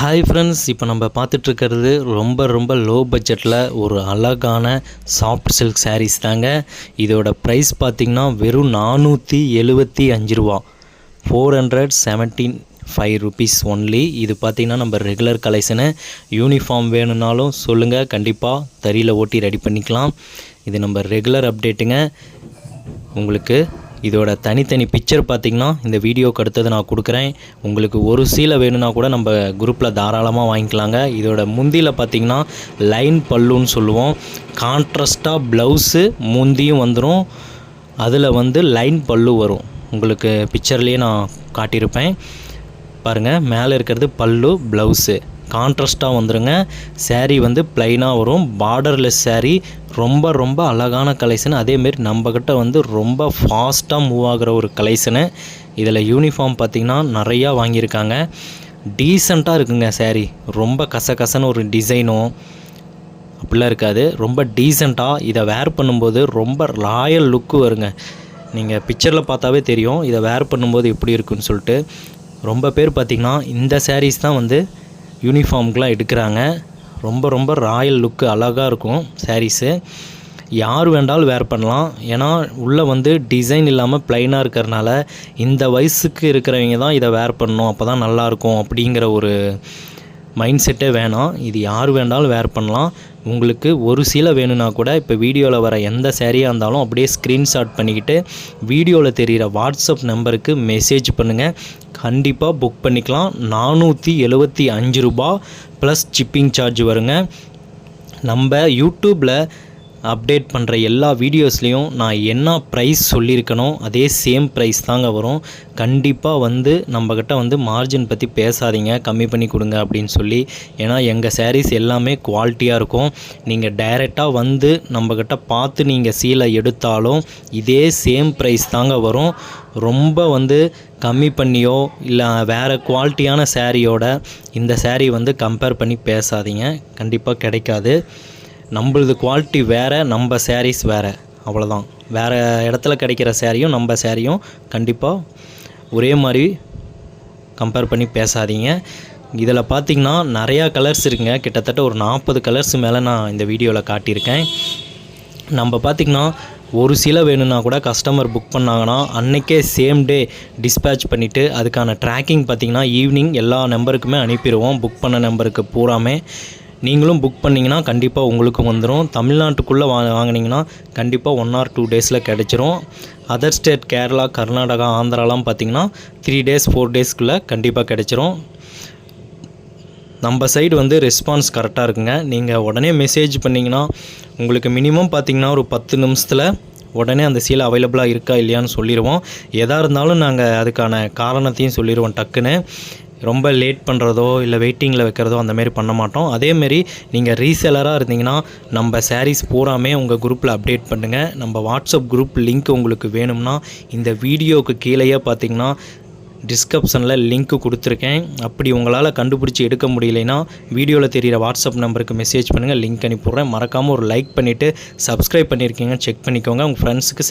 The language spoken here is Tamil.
ஹாய் ஃப்ரெண்ட்ஸ், இப்போ நம்ம பார்த்துட்ருக்கிறது ரொம்ப லோ பட்ஜெட்டில் ஒரு அழகான சாஃப்ட் சில்க் சாரீஸ் தாங்க. இதோட ப்ரைஸ் பார்த்திங்கன்னா வெறும் 475 ரூபா, 475 ருபீஸ் ஒன்லி. இது பார்த்திங்கன்னா நம்ம ரெகுலர் கலெக்ஷனு. யூனிஃபார்ம் வேணும்னாலும் சொல்லுங்கள், கண்டிப்பாக தறியில் ஓட்டி ரெடி பண்ணிக்கலாம். இது நம்ம ரெகுலர் அப்டேட்டுங்க. உங்களுக்கு இதோட தனித்தனி பிக்சர் பார்த்திங்கன்னா இந்த வீடியோக்கு அடுத்தது நான் கொடுக்குறேன். உங்களுக்கு ஒரு சீலை வேணும்னா கூட நம்ம குரூப்பில் தாராளமாக வாங்கிக்கலாங்க. இதோட முந்தியில் பார்த்திங்கன்னா லைன் பல்லுன்னு சொல்லுவோம். கான்ட்ராஸ்ட்டாக ப்ளவுஸு முந்தியும் வந்துடும், அதில் லைன் பல்லு வரும். உங்களுக்கு பிக்சர்லேயே நான் காட்டியிருப்பேன் பாருங்கள். மேலே இருக்கிறது பல்லு, ப்ளவுஸு கான்ட்ராஸ்ட்டாக வந்துடுங்க. சேரீ ப்ளைனாக வரும், பார்டர்லெஸ் சேரீ. ரொம்ப அழகான கலெக்ஷன். அதேமாரி நம்மக்கிட்ட ரொம்ப ஃபாஸ்ட்டாக மூவ் ஆகிற ஒரு கலெக்ஷனு. இதில் யூனிஃபார்ம் பார்த்திங்கன்னா நிறையா வாங்கியிருக்காங்க. டீசெண்டாக இருக்குங்க சேரீ. ரொம்ப கசகசன்னு ஒரு டிசைனும் அப்படிலாம் இருக்காது. ரொம்ப டீசெண்டாக இதை வேர் பண்ணும்போது ரொம்ப ராயல் லுக்கு வருங்க. நீங்கள் பிக்சரில் பார்த்தாவே தெரியும் இதை வேர் பண்ணும்போது எப்படி இருக்குன்னு சொல்லிட்டு. ரொம்ப பேர் பார்த்திங்கன்னா இந்த சாரீஸ் தான் யூனிஃபார்முக்கெலாம் எடுக்கிறாங்க. ரொம்ப ராயல் லுக்கு அழகாக இருக்கும் சாரீஸு. யார் வேண்டாலும் வேர் பண்ணலாம். ஏன்னா உள்ளே டிசைன் இல்லாமல் ப்ளைனாக இருக்கிறனால இந்த வயசுக்கு இருக்கிறவங்க தான் இதை வேர் பண்ணணும், அப்போ தான் நல்லாயிருக்கும் அப்படிங்கிற ஒரு மைண்ட் செட்டே வேணாம். இது யார் வேண்டாலும் வேர் பண்ணலாம். உங்களுக்கு ஒரு சீலை வேணும்னா கூட இப்போ வீடியோவில் வர எந்த சேரீயாக இருந்தாலும் அப்படியே ஸ்க்ரீன்ஷாட் பண்ணிக்கிட்டு வீடியோவில் தெரிகிற வாட்ஸ்அப் நம்பருக்கு மெசேஜ் பண்ணுங்கள். கண்டிப்பாக புக் பண்ணிக்கலாம். 475 ரூபா ப்ளஸ் ஷிப்பிங் சார்ஜ் வருங்க. நம்ம யூடியூப்பில் அப்டேட் பண்ணுற எல்லா வீடியோஸ்லேயும் நான் என்ன ப்ரைஸ் சொல்லியிருக்கனோ அதே சேம் ப்ரைஸ் தாங்க வரும். கண்டிப்பாக நம்மக்கிட்ட மார்ஜின் பற்றி பேசாதீங்க, கம்மி பண்ணி கொடுங்க அப்படின்னு சொல்லி. ஏன்னா எங்கள் சாரீஸ் எல்லாமே குவாலிட்டியாக இருக்கும். நீங்கள் டைரெக்டாக நம்மக்கிட்ட பார்த்து நீங்கள் சீலை எடுத்தாலும் இதே சேம் ப்ரைஸ் தாங்க வரும். ரொம்ப கம்மி பண்ணியோ இல்லை வேறு குவாலிட்டியான சேரீயோட இந்த சேரீ கம்பேர் பண்ணி பேசாதீங்க, கண்டிப்பாக கிடைக்காது. நம்மளது குவாலிட்டி வேறு, நம்ம சாரீஸ் வேறு, அவ்வளோதான். வேறு இடத்துல கிடைக்கிற சேரீயும் நம்ம சேரீயும் கண்டிப்பாக ஒரே மாதிரி கம்பேர் பண்ணி பேசாதீங்க. இதில் பார்த்திங்கன்னா நிறையா கலர்ஸ் இருக்குங்க. கிட்டத்தட்ட ஒரு 40 கலர்ஸ் மேலே நான் இந்த வீடியோவில் காட்டியிருக்கேன். நம்ம பார்த்திங்கன்னா ஒரு சில வேணும்னா கூட கஸ்டமர் புக் பண்ணாங்கன்னா அன்றைக்கே சேம் டே டிஸ்பேட்ச் பண்ணிவிட்டு அதுக்கான ட்ராக்கிங் பார்த்திங்கன்னா ஈவினிங் எல்லா நம்பருக்குமே அனுப்பிடுவோம். புக் பண்ண நம்பருக்கு பூராமே நீங்களும் புக் பண்ணிங்கன்னா கண்டிப்பாக உங்களுக்கும் வந்துடும். தமிழ்நாட்டுக்குள்ளே வாங்கினீங்கன்னா கண்டிப்பாக 1 or 2 டேஸில் கிடச்சிரும். அதர் ஸ்டேட் கேரளா, கர்நாடகா, ஆந்திராலாம் பார்த்திங்கன்னா 3 days 4 daysக்குள்ளே கண்டிப்பாக கிடச்சிரும். நம்ம சைடு ரெஸ்பான்ஸ் கரெக்டாக இருக்குங்க. நீங்கள் உடனே மெசேஜ் பண்ணிங்கன்னா உங்களுக்கு மினிமம் பார்த்திங்கன்னா ஒரு 10 நிமிஷத்தில் உடனே அந்த சீலை அவைலபிளாக இருக்கா இல்லையான்னு சொல்லிடுவோம். எதாக இருந்தாலும் நாங்கள் அதுக்கான காரணத்தையும் சொல்லிடுவோம் டக்குன்னு. ரொம்ப லேட் பண்ணுறதோ இல்லை வெயிட்டிங்கில் வைக்கிறதோ அந்தமாரி பண்ண மாட்டோம். அதேமாரி நீங்கள் ரீசேலராக இருந்தீங்கன்னா நம்ம சாரீஸ் பூராமே உங்கள் குரூப்பில் அப்டேட் பண்ணுங்கள். நம்ம வாட்ஸ்அப் குரூப் லிங்க் உங்களுக்கு வேணும்னா இந்த வீடியோவுக்கு கீழேயே பார்த்திங்கன்னா டிஸ்கிரிப்ஷனில் லிங்க்கு கொடுத்துருக்கேன். அப்படி உங்களால் கண்டுபிடிச்சி எடுக்க முடியலைன்னா வீடியோவில் தெரிகிற வாட்ஸ்அப் நம்பருக்கு மெசேஜ் பண்ணுங்கள், லிங்க் அனுப்பிவிட்றேன். மறக்காமல் ஒரு லைக் பண்ணிவிட்டு சப்ஸ்கிரைப் பண்ணியிருக்கீங்க செக் பண்ணிக்கோங்க. உங்கள் ஃப்ரெண்ட்ஸுக்கு